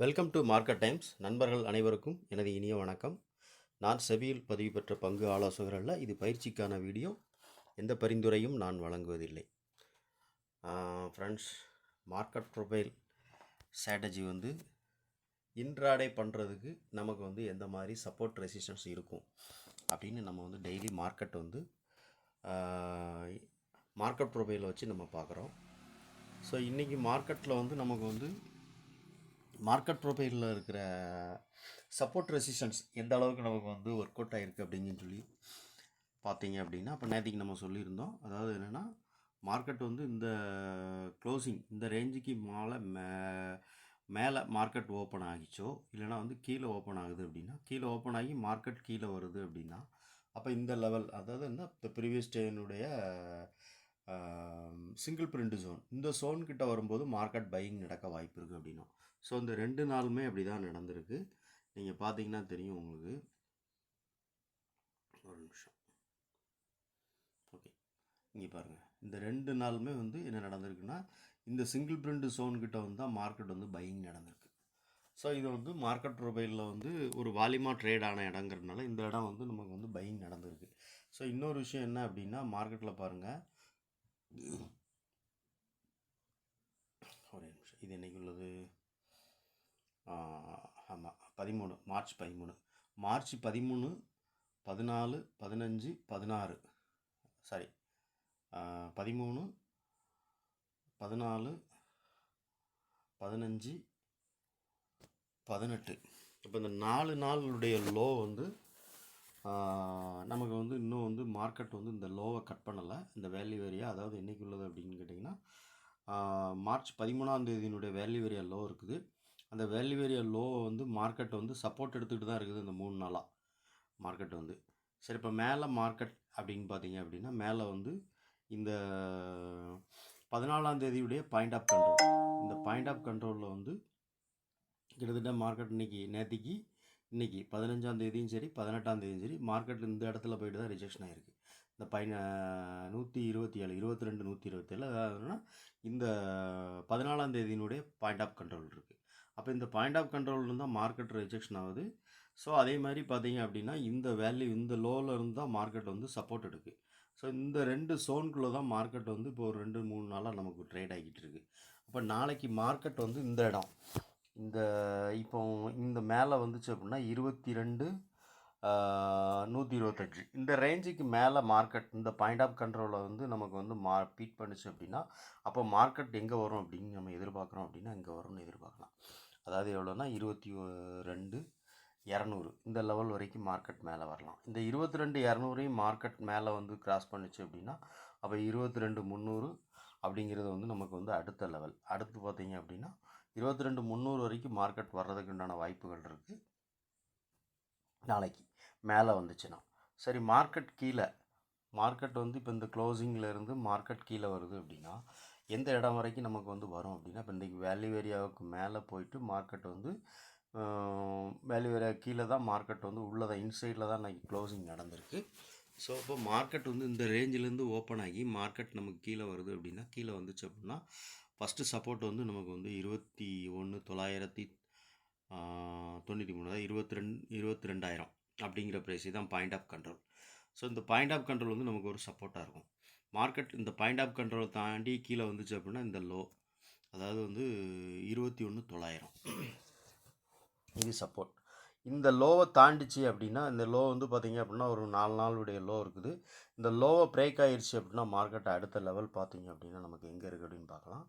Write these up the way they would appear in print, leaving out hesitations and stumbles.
Welcome to market times. நண்பர்கள் அனைவருக்கும் எனது இனிய வணக்கம். நான் செபியில் பதிவு பெற்ற பங்கு ஆலோசகர் அல்ல. இது பயிற்சிக்கான வீடியோ. எந்த பரிந்துரையும் நான் வழங்குவதில்லை. Friends, market profile strategy intraday பண்ணுறதுக்கு நமக்கு எந்த மாதிரி சப்போர்ட் ரெசிஸ்டன்ஸ் இருக்கும் அப்படின்னு நம்ம டெய்லி மார்க்கெட் ப்ரொஃபைலை வச்சு நம்ம பார்க்குறோம். ஸோ இன்றைக்கி மார்க்கெட்டில் நமக்கு மார்க்கெட் ப்ரொஃபைலில் இருக்கிற சப்போர்ட் ரெசிஸ்டன்ஸ் எந்த அளவுக்கு நமக்கு ஒர்க் அவுட் ஆகிருக்கு அப்படின்னு சொல்லி பார்த்தீங்க அப்படின்னா, அப்போ நேற்றுக்கு நம்ம சொல்லியிருந்தோம். அதாவது என்னென்னா, மார்க்கெட் இந்த க்ளோசிங் இந்த ரேஞ்சுக்கு மேலே மார்க்கெட் ஓப்பன் ஆகிச்சோ, இல்லைனா கீழே ஓப்பன் ஆகுது அப்படின்னா, கீழே ஓப்பன் ஆகி மார்க்கெட் கீழே வருது அப்படின்னா, அப்போ இந்த லெவல், அதாவது என்ன, இந்த ப்ரீவியஸ் டேனுடைய சிங்கிள் பிரிண்ட் ஜோன், இந்த ஜோன் கிட்ட வரும்போது மார்க்கெட் பையிங் நடக்க வாய்ப்பு இருக்குது அப்படின்னா. ஸோ இந்த 2 நாளுமே அப்படி தான் நடந்திருக்கு. நீங்கள் பார்த்தீங்கன்னா தெரியும் உங்களுக்கு. ஒரு நிமிஷம். ஓகே, இங்கே பாருங்கள். இந்த 2 நாளுமே என்ன நடந்திருக்குன்னா, இந்த சிங்கிள் பிரிண்ட் ஜோன் கிட்ட தான் மார்க்கெட் பையிங் நடந்திருக்கு. ஸோ இது மார்க்கெட் ப்ரொஃபைலில் ஒரு வால்யூமாக ட்ரேட் ஆன இடங்கிறதுனால இந்த இடம் நமக்கு பையிங் நடந்திருக்கு. ஸோ இன்னொரு விஷயம் என்ன அப்படின்னா, மார்க்கெட்டில் பாருங்கள், ஒரே நிமிஷம், இது என்னைக்கு உள்ளது? ஆமாம், 13 மார்ச் 13 மார்ச் 13 14 15 16 சாரி 13 14 15 18. இப்போ இந்த 4 நாளுடைய லோ நமக்கு இன்னும் மார்க்கெட் இந்த லோவை கட் பண்ணலை. இந்த வேல்யூ ஏரியா, அதாவது என்றைக்கு உள்ளது அப்படின்னு கேட்டிங்கன்னா, மார்ச் 13ஆம் தேதியினுடைய வேல்யூ ஏரியா லோ இருக்குது. அந்த value area low market support எடுத்துக்கிட்டு தான் இருக்குது இந்த 3 நாளாக மார்க்கெட் சரி, இப்போ மேலே மார்க்கெட் அப்படின்னு பார்த்தீங்க அப்படின்னா, மேலே இந்த 14ஆம் தேதியுடைய பாயிண்ட் ஆஃப் கண்ட்ரோல், இந்த பாயிண்ட் ஆஃப் கண்ட்ரோலில் கிட்டத்தட்ட மார்க்கெட் நேற்றுக்கு இன்றைக்கி 15ஆம் தேதியும் சரி 18ஆம் தேதியும் சரி மார்க்கெட் இந்த இடத்துல போய்ட்டு தான் ரிஜெக்ஷன் ஆகிருக்கு. இந்த 127 22 127, அதாவதுன்னா இந்த 14ஆம் தேதியினுடைய பாயிண்ட் ஆஃப் கண்ட்ரோல் இருக்குது. அப்போ இந்த பாயிண்ட் ஆஃப் கண்ட்ரோல் தான் மார்க்கெட் ரிஜெக்ஷன் ஆகுது. ஸோ அதே மாதிரி பார்த்தீங்க அப்படின்னா, இந்த வேல்யூ இந்த லோவில் இருந்து தான் மார்க்கெட் சப்போர்ட் எடுக்குது. ஸோ இந்த 2 ஜோனுக்குள்ளே தான் மார்க்கெட் இப்போ ஒரு 2-3 நாளாக நமக்கு ட்ரேட் ஆகிட்டு இருக்குது. அப்போ நாளைக்கு மார்க்கெட் இந்த இடம், இந்த இப்போ இந்த மேலே வந்துச்சு அப்படின்னா 22 125, இந்த ரேஞ்சுக்கு மேலே மார்க்கெட் இந்த பாயிண்ட் ஆஃப் கண்ட்ரோலில் நமக்கு பீட் பண்ணிச்சு அப்படின்னா, அப்போ மார்க்கெட் எங்கே வரும் அப்படின்னு நம்ம எதிர்பார்க்குறோம் அப்படின்னா, இங்கே வரும்னு எதிர்பார்க்கலாம். அதாவது எவ்வளோன்னா 22 200 இந்த லெவல் வரைக்கும் மார்க்கெட் மேலே வரலாம். இந்த 22 200ஐயும் மார்க்கெட் மேலே கிராஸ் பண்ணிச்சு அப்படின்னா, அப்போ 22 300 அப்படிங்கிறது நமக்கு அடுத்த லெவல். அடுத்து பார்த்தீங்க அப்படின்னா 22 300 வரைக்கும் மார்க்கெட் வர்றதுக்கு உண்டான வாய்ப்புகள் இருக்குது நாளைக்கு மேலே வந்துச்சுன்னா. சரி, மார்க்கெட் கீழே, மார்க்கெட் இப்போ இந்த க்ளோசிங்கில் இருந்து மார்க்கெட் கீழே வருது அப்படின்னா எந்த இடம் வரைக்கும் நமக்கு வரும் அப்படின்னா, இப்போ இன்றைக்கி வேல்யூ ஏரியாவுக்கு மேலே போயிட்டு மார்க்கெட் வேல்யூ ஏரியா கீழே தான் மார்க்கெட் உள்ளதான் இன்சைடில் தான் இன்றைக்கி க்ளோசிங் நடந்திருக்கு. ஸோ இப்போ மார்க்கெட் இந்த ரேஞ்சிலேருந்து ஓப்பன் ஆகி மார்க்கெட் நமக்கு கீழே வருது அப்படின்னா, கீழே வந்துச்சு அப்படின்னா ஃபஸ்ட்டு சப்போர்ட் நமக்கு 21,993, அதாவது 22,000 அப்படிங்கிற ப்ரைஸ் தான் பாயிண்ட் ஆஃப் கண்ட்ரோல். ஸோ இந்த பாயிண்ட் ஆஃப் கண்ட்ரோல் நமக்கு ஒரு சப்போர்ட்டாக இருக்கும். மார்க்கெட் இந்த பாயிண்ட் ஆஃப் கண்ட்ரோலை தாண்டி கீழே வந்துச்சு அப்படின்னா இந்த லோ, அதாவது 21,900 இது சப்போர்ட். இந்த லோவை தாண்டிச்சு அப்படின்னா, இந்த லோ பார்த்தீங்க அப்படின்னா ஒரு 4 நாளுடைய லோ இருக்குது. இந்த லோவை பிரேக் ஆகிடுச்சு அப்படின்னா மார்க்கெட் அடுத்த லெவல் பார்த்தீங்க அப்படின்னா நமக்கு எங்கே இருக்குது அப்படின்னு பார்க்கலாம்.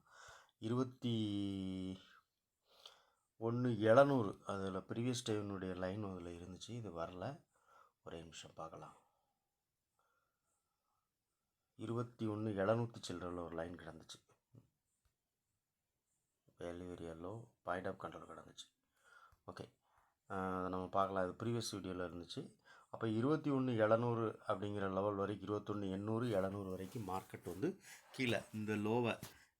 21,700, அதில் ப்ரீவியஸ் டைனுடைய லைன் அதில் இருந்துச்சு, இது வரல. ஒரே நிமிஷம் பார்க்கலாம். 21,700 சில்லறையில் ஒரு லைன் கிடந்துச்சு, value area low point of control கிடந்துச்சு. ஓகே, அதை நம்ம பார்க்கலாம். அது ப்ரீவியஸ் வீடியோவில் இருந்துச்சு. அப்போ 21,700 அப்படிங்கிற லெவல் வரைக்கும் 21,800 700 வரைக்கும் மார்க்கெட் கீழே இந்த லோவை,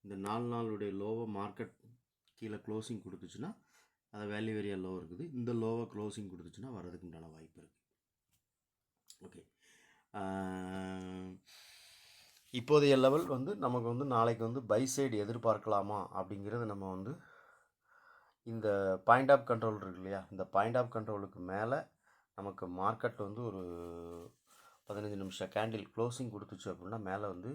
இந்த 4 நாளுடைய லோவை மார்க்கெட் கீழே க்ளோசிங் கொடுத்துச்சுன்னா, அது வேல்யூ ஏரியா லோ இருக்குது, இந்த லோவை க்ளோசிங் கொடுத்துச்சுன்னா வர்றதுக்கு உண்டான வாய்ப்பு இருக்குது. ஓகே, இப்போதைய லெவல் நமக்கு நாளைக்கு பை சைடு எதிர்பார்க்கலாமா அப்படிங்கிறது நம்ம இந்த பாயிண்ட் ஆஃப் கண்ட்ரோல் இருக்கு இல்லையா, இந்த பாயிண்ட் ஆஃப் கண்ட்ரோலுக்கு மேலே நமக்கு மார்க்கெட் வந்து ஒரு 15 நிமிஷம் கேண்டில் க்ளோசிங் கொடுத்துச்சு அப்படின்னா மேலே வந்து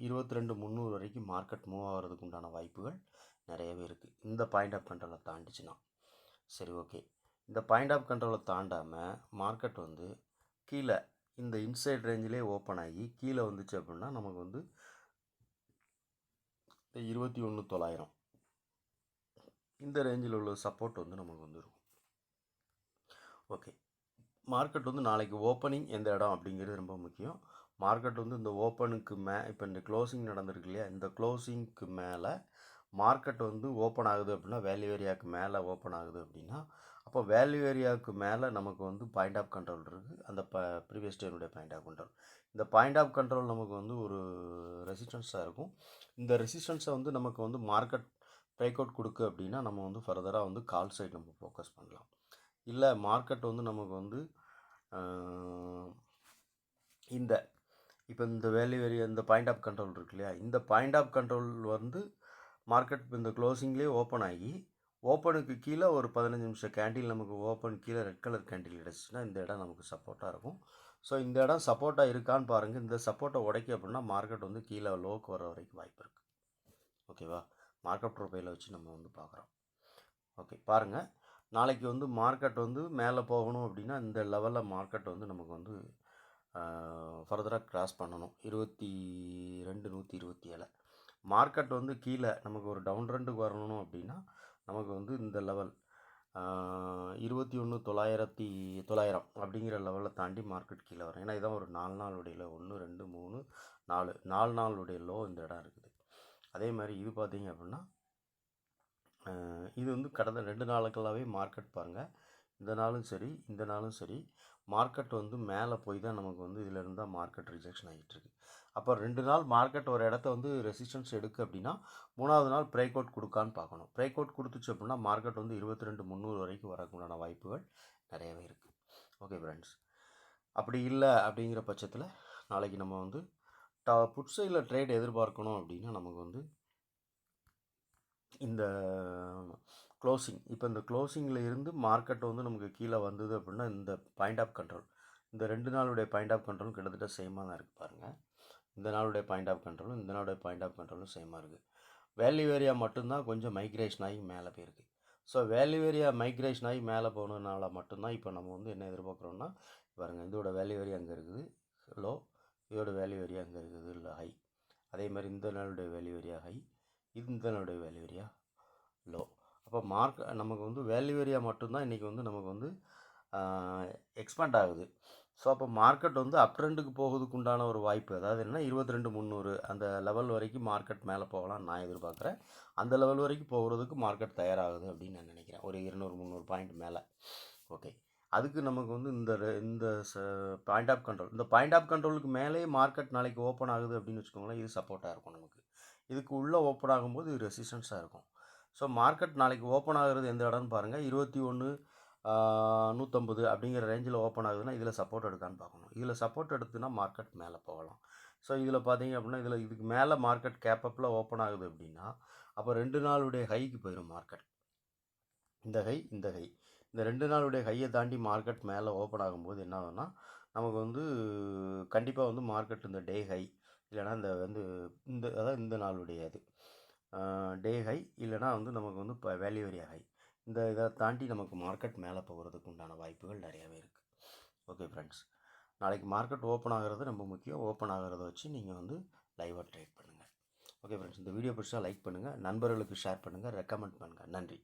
22,300 வரைக்கும் மார்க்கெட் மூவ் ஆகிறதுக்கு உண்டான வாய்ப்புகள் நிறையவே இருக்குது இந்த பாயிண்ட் ஆஃப் கண்ட்ரோலை தாண்டிச்சுன்னா. சரி, ஓகே. இந்த பாயிண்ட் ஆஃப் கண்ட்ரோலை தாண்டாமல் மார்க்கெட் வந்து கீழே இந்த இன்சைட் ரேஞ்சிலே ஓப்பன் ஆகி கீழே வந்துச்சு அப்படின்னா நமக்கு வந்து 21,900 இந்த ரேஞ்சில் உள்ள சப்போர்ட் வந்து நமக்கு வந்துடும். ஓகே, மார்க்கெட் வந்து நாளைக்கு ஓப்பனிங் எந்த இடம் அப்படிங்கிறது ரொம்ப முக்கியம். மார்க்கெட் வந்து இந்த ஓப்பனுக்கு இப்போ இந்த க்ளோசிங் நடந்திருக்கு இல்லையா, இந்த க்ளோசிங்க்கு மேலே மார்க்கெட் வந்து ஓப்பன் ஆகுது அப்படின்னா வேல்யூ ஏரியாவுக்கு மேலே ஓப்பன் ஆகுது அப்படின்னா அப்போ வேல்யூ ஏரியாவுக்கு மேலே நமக்கு வந்து பாயிண்ட் ஆஃப் கண்ட்ரோல் இருக்குது. அந்த ப்ரீவியஸ் டேனுடைய பாயிண்ட் ஆஃப் கண்ட்ரோல், இந்த பாயிண்ட் ஆஃப் கண்ட்ரோல் நமக்கு வந்து ஒரு ரெசிஸ்டன்ஸாக இருக்கும். இந்த ரெசிஸ்டன்ஸை வந்து நமக்கு வந்து மார்க்கெட் பிரேக் அவுட் கொடுக்கு அப்படின்னா நம்ம வந்து ஃபர்தராக வந்து கால் சைடு நம்ம ஃபோக்கஸ் பண்ணலாம். இல்லை மார்க்கெட் வந்து நமக்கு வந்து இந்த இப்போ இந்த வேல்யூ ஏரியா இந்த பாயிண்ட் ஆஃப் கண்ட்ரோல் இருக்கு இல்லையா, இந்த பாயிண்ட் ஆஃப் கண்ட்ரோல் வந்து மார்க்கெட் இந்த க்ளோசிங்லேயே ஓப்பன் ஆகி ஓப்பனுக்கு கீழே ஒரு 15 நிமிஷம் கேண்டில் நமக்கு ஓப்பன் கீழே ரெட் கலர் கேண்டில் கிடச்சிச்சுன்னா இந்த இடம் நமக்கு சப்போர்ட்டாக இருக்கும். ஸோ இந்த இடம் சப்போர்ட்டாக இருக்கான்னு பாருங்கள். இந்த சப்போர்ட்டை உடைக்க அப்படின்னா மார்க்கெட் வந்து கீழே லோக்கு வர வரைக்கும் வாய்ப்பு இருக்குது. ஓகேவா, மார்க்கெட் ப்ரொஃபைலை வச்சு நம்ம வந்து பார்க்குறோம். ஓகே, பாருங்கள். நாளைக்கு வந்து மார்க்கெட் வந்து மேலே போகணும் அப்படின்னா இந்த லெவலில் மார்க்கெட் வந்து நமக்கு வந்து ஃபர்தராக கிராஸ் பண்ணணும். 22,127 மார்க்கெட் வந்து கீழே நமக்கு ஒரு டவுன் ட்ரெண்டுக்கு வரணும் அப்படின்னா நமக்கு வந்து இந்த லெவல் 21,900 அப்படிங்கிற லெவலில் தாண்டி மார்க்கெட் கீழே வரும். ஏன்னா இதான் ஒரு 4 நாளுடைய 1 2 3 4 நாளுடைய லோ இந்த இடம் இருக்குது. அதே மாதிரி இது பார்த்தீங்க அப்படின்னா இது வந்து கடந்த 2 நாளுக்களாகவே மார்க்கெட் பாருங்கள், இந்த நாளும் சரி இந்த நாளும் சரி மார்க்கெட் வந்து மேலே போய் தான் நமக்கு வந்து இதில் இருந்தால் மார்க்கெட் ரிஜெக்ஷன் ஆகிட்டுருக்கு. அப்போ 2 நாள் மார்க்கெட் ஒரு இடத்த வந்து ரெசிஸ்டன்ஸ் எடுக்கு அப்படின்னா 3வது நாள் பிரேக் அவுட் கொடுக்கான்னு பார்க்கணும். பிரேக் அவுட் கொடுத்துச்சு அப்படின்னா மார்க்கெட் வந்து 22,300 வரைக்கும் வரக்குண்டான வாய்ப்புகள் நிறையவே இருக்குது. ஓகே ஃப்ரெண்ட்ஸ், அப்படி இல்லை அப்படிங்கிற பட்சத்தில் நாளைக்கு நம்ம வந்து புட் சைடில் ட்ரேட் எதிர்பார்க்கணும் அப்படின்னா நமக்கு வந்து இந்த க்ளோசிங் இப்போ இந்த க்ளோசிங்கில் இருந்து மார்க்கெட் வந்து நமக்கு கீழே வந்தது அப்படின்னா இந்த பாயிண்ட் ஆஃப் கண்ட்ரோல் இந்த 2 நாளுடைய பாயிண்ட் ஆஃப் கண்ட்ரோலும் கிட்டத்தட்ட சேமாக தான் இருக்குது பாருங்கள். இந்த நாளுடைய பாயிண்ட் ஆஃப் கண்ட்ரோலும் இந்த நாளுடைய பாயிண்ட் ஆஃப் கண்ட்ரோலும் சேமாக இருக்குது. வேல்யூ ஏரியா மட்டும்தான் கொஞ்சம் மைக்ரேஷன் ஆகி மேலே போயிருக்கு. ஸோ வேல்யூ ஏரியா மைக்ரேஷன் ஆகி மேலே போனதுனால மட்டும்தான் இப்போ நம்ம வந்து என்ன எதிர்பார்க்குறோன்னா பாருங்கள், இதோட வேல்யூ ஏரியா அங்கே இருக்குது லோ, இதோட வேல்யூ ஏரியா அங்கே இருக்குது இல்லை ஹை. அதே மாதிரி இந்த நாளுடைய வேல்யூ ஏரியா ஹை, இந்த நாளுடைய வேல்யூ ஏரியா லோ. அப்போ நமக்கு வந்து வேல்யூ ஏரியா மட்டும்தான் இன்றைக்கி வந்து நமக்கு வந்து எக்ஸ்பேண்ட் ஆகுது. ஸோ அப்போ மார்க்கெட் வந்து அப் ட்ரெண்டுக்கு போகிறதுக்கு உண்டான ஒரு வாய்ப்பு, அதாவது என்ன 22,300 அந்த லெவல் வரைக்கும் மார்க்கெட் மேலே போகலாம் நான் எதிர்பார்க்குறேன். அந்த லெவல் வரைக்கும் போகிறதுக்கு மார்க்கெட் தயாராகுது அப்படின்னு நான் நினைக்கிறேன், ஒரு 200-300 பாயிண்ட் மேலே. ஓகே, அதுக்கு நமக்கு வந்து இந்த பாயிண்ட் ஆஃப் கண்ட்ரோல் இந்த பாயிண்ட் ஆஃப் கண்ட்ரோலுக்கு மேலே மார்க்கெட் நாளைக்கு ஓப்பன் ஆகுது அப்படின்னு வச்சுக்கோங்களேன், இது சப்போர்ட்டாக இருக்கும் நமக்கு. இதுக்கு உள்ளே ஓப்பன் ஆகும்போது இது ரெசிஸ்டன்ஸாக இருக்கும். ஸோ மார்க்கெட் நாளைக்கு ஓப்பன் ஆகுறது எந்த இடம்னு பாருங்கள், 21,150 அப்படிங்கிற ரேஞ்சில் ஓப்பன் ஆகுதுன்னா இதில் சப்போர்ட் எடுக்கான்னு பார்க்கணும். இதில் சப்போர்ட் எடுத்துன்னா மார்க்கெட் மேலே போகலாம். ஸோ இதில் பார்த்தீங்க அப்படின்னா இதில் இதுக்கு மேலே மார்க்கெட் கேப்பப்பில் ஓப்பன் ஆகுது அப்படின்னா அப்போ 2 நாளுடைய ஹைக்கு போயிடும் மார்க்கெட். இந்த ஹை இந்த 2 நாளுடைய ஹையை தாண்டி மார்க்கெட் மேலே ஓப்பன் ஆகும்போது என்ன ஆகுதுன்னா நமக்கு வந்து கண்டிப்பாக வந்து மார்க்கெட் இந்த டே ஹை இல்லைனா இந்த வந்து அதாவது இந்த நாளுடைய அது டே ஹை இல்லைனா வந்து நமக்கு வந்து இப்போ வேல்யூ ஏரியா ஹை இந்த இதை தாண்டி நமக்கு மார்க்கெட் மேலே போகிறதுக்கு உண்டான வாய்ப்புகள் நிறையாவே இருக்குது. ஓகே ஃப்ரெண்ட்ஸ், நாளைக்கு மார்க்கெட் ஓப்பன் ஆகிறது ரொம்ப முக்கியம். ஓப்பன் ஆகிறத வச்சு நீங்கள் வந்து லைவாக ட்ரேட் பண்ணுங்கள். ஓகே ஃப்ரெண்ட்ஸ், இந்த வீடியோ பிடிச்சா லைக் பண்ணுங்கள், நண்பர்களுக்கு ஷேர் பண்ணுங்கள், ரெக்கமெண்ட் பண்ணுங்கள். நன்றி.